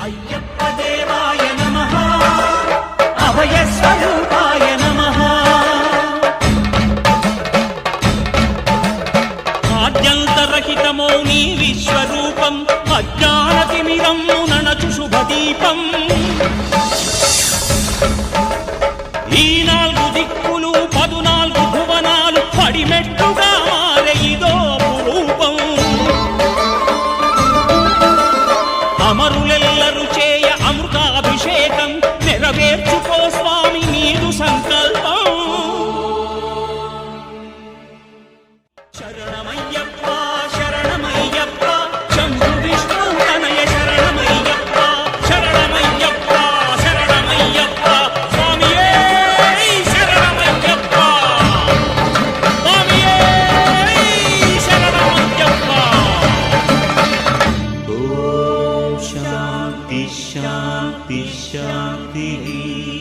అయ్యప్ప దేవాయ నమః అభయ స్వరూపాయ నమః ఆద్యంతరహితమో నీ విశ్వరూపం అజ్ఞానతిమిరము ననచు శుభదీపం ఈ 4 దిక్కులు 14 భువనాలు పడిమెట్టుగా మారే ఇదో రూపం అమరులెల్లరు చేయ అమృతాభిషేకం నెరవేర్చుకో స్వామి నీదు సంకల్పం శరణమయ్యప్ప శరణమయ్యప్ప శంభు విష్ణు తనయ శరణమయ్యప్ప శరణమయ్యప్ప శరణమయ్యప్ప స్వామియే శరణమయ్యప్ప స్వామియే శరణమయ్యప్ప ఓం శాంతి శాంతి శాంతి